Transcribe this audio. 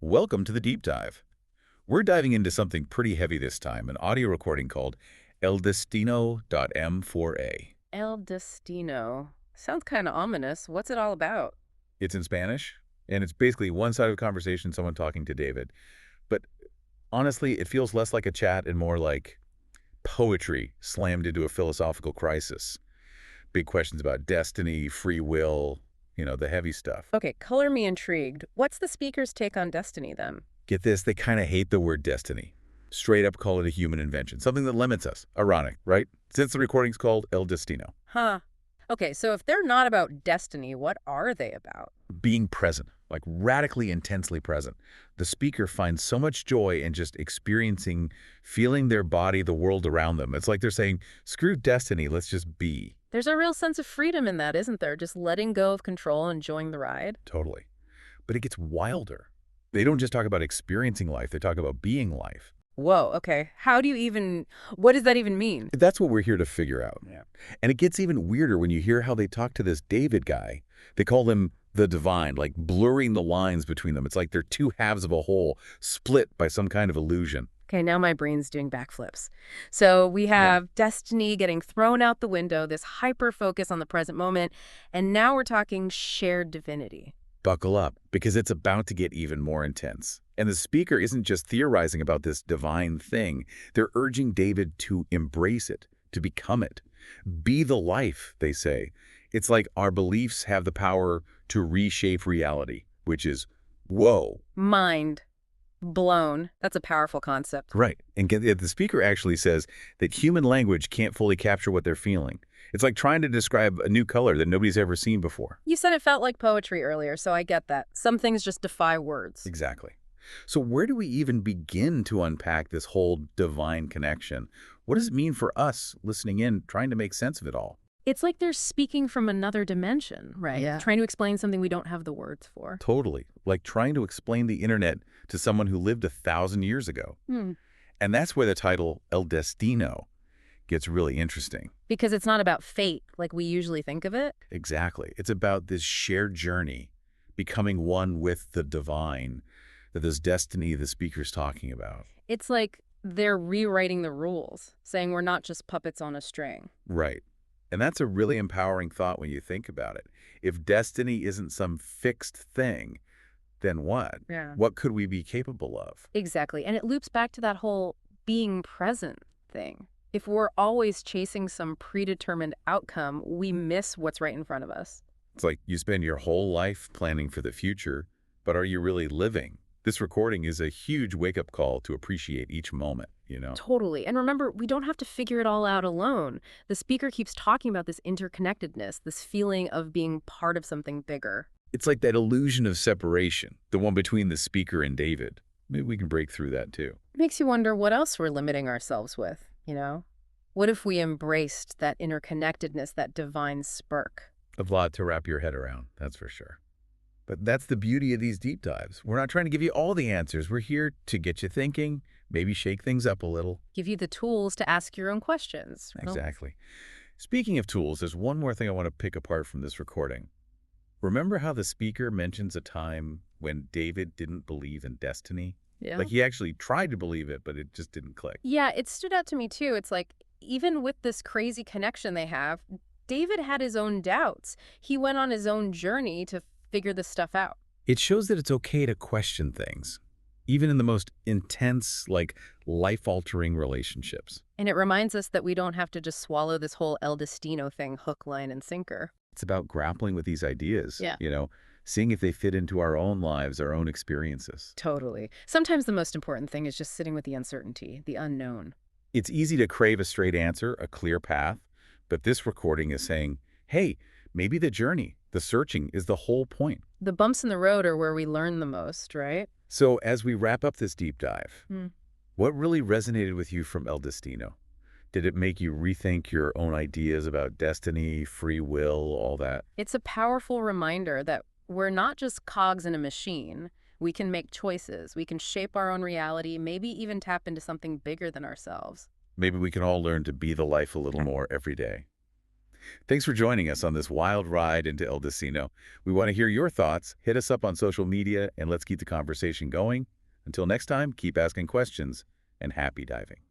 Welcome to the deep dive. We're diving into something pretty heavy this time, an audio recording called El Destino.m4a. El Destino. Sounds kind of ominous. What's it all about? It's in Spanish, and it's basically one side of a conversation, someone talking to David. But honestly, it feels less like a chat and more like poetry slammed into a philosophical crisis. Big questions about destiny, free will, the heavy stuff. Okay, color me intrigued. What's the speaker's take on destiny then? Get this, they kind of hate the word destiny. Straight up call it a human invention, something that limits us. Ironic, right? Since the recording's called El Destino. Huh. Okay, so if they're not about destiny, what are they about? Being present, like radically intensely present. The speaker finds so much joy in just experiencing, feeling their body, the world around them. It's like they're saying, screw destiny, let's just be. There's a real sense of freedom in that, isn't there? Just letting go of control and enjoying the ride. Totally. But it gets wilder. They don't just talk about experiencing life, they talk about being life. Whoa, okay. What does that even mean? That's what we're here to figure out. Yeah. And it gets even weirder when you hear how they talk to this David guy. They call him the divine, like blurring the lines between them. It's like they're two halves of a whole, split by some kind of illusion. Okay, now my brain's doing backflips. So we have destiny getting thrown out the window, this hyper focus on the present moment, and now we're talking shared divinity. Buckle up, because it's about to get even more intense. And the speaker isn't just theorizing about this divine thing. They're urging David to embrace it, to become it. Be the life, they say. It's like our beliefs have the power to reshape reality, which is, whoa. Mind blown. That's a powerful concept. Right. And the speaker actually says that human language can't fully capture what they're feeling. It's like trying to describe a new color that nobody's ever seen before. You said it felt like poetry earlier, so I get that. Some things just defy words. Exactly. So where do we even begin to unpack this whole divine connection? What does it mean for us listening in, trying to make sense of it all? It's like they're speaking from another dimension, right? Yeah. Trying to explain something we don't have the words for. Totally. Like trying to explain the internet to someone who lived 1,000 years ago. And that's where the title El Destino gets really interesting. Because it's not about fate like we usually think of it. Exactly. It's about this shared journey, becoming one with the divine, that this destiny the speaker's talking about. It's like they're rewriting the rules, saying we're not just puppets on a string. Right. And that's a really empowering thought when you think about it. If destiny isn't some fixed thing, then what? Yeah. What could we be capable of? Exactly. And it loops back to that whole being present thing. If we're always chasing some predetermined outcome, we miss what's right in front of us. It's like you spend your whole life planning for the future, but are you really living? This recording is a huge wake-up call to appreciate each moment, Totally. And remember, we don't have to figure it all out alone. The speaker keeps talking about this interconnectedness, this feeling of being part of something bigger. It's like that illusion of separation, the one between the speaker and David. Maybe we can break through that too. It makes you wonder what else we're limiting ourselves with, What if we embraced that interconnectedness, that divine spark? A lot to wrap your head around, that's for sure. But that's the beauty of these deep dives. We're not trying to give you all the answers. We're here to get you thinking, maybe shake things up a little. Give you the tools to ask your own questions. Exactly. Speaking of tools, there's one more thing I want to pick apart from this recording. Remember how the speaker mentions a time when David didn't believe in destiny? Yeah. Like he actually tried to believe it, but it just didn't click. Yeah, it stood out to me too. It's like, even with this crazy connection they have, David had his own doubts. He went on his own journey to figure this stuff out. It shows that it's okay to question things, even in the most intense, life-altering relationships. And it reminds us that we don't have to just swallow this whole El Destino thing hook, line, and sinker. It's about grappling with these ideas, Yeah. Seeing if they fit into our own lives, our own experiences. Totally. Sometimes the most important thing is just sitting with the uncertainty, the unknown. It's easy to crave a straight answer, a clear path, but this recording is saying, hey, maybe the journey, the searching is the whole point. The bumps in the road are where we learn the most, right? So as we wrap up this deep dive, what really resonated with you from El Destino? Did it make you rethink your own ideas about destiny, free will, all that? It's a powerful reminder that we're not just cogs in a machine. We can make choices. We can shape our own reality, maybe even tap into something bigger than ourselves. Maybe we can all learn to be the life a little more every day. Thanks for joining us on this wild ride into El Destino. We want to hear your thoughts. Hit us up on social media, and let's keep the conversation going. Until next time, keep asking questions, and happy diving.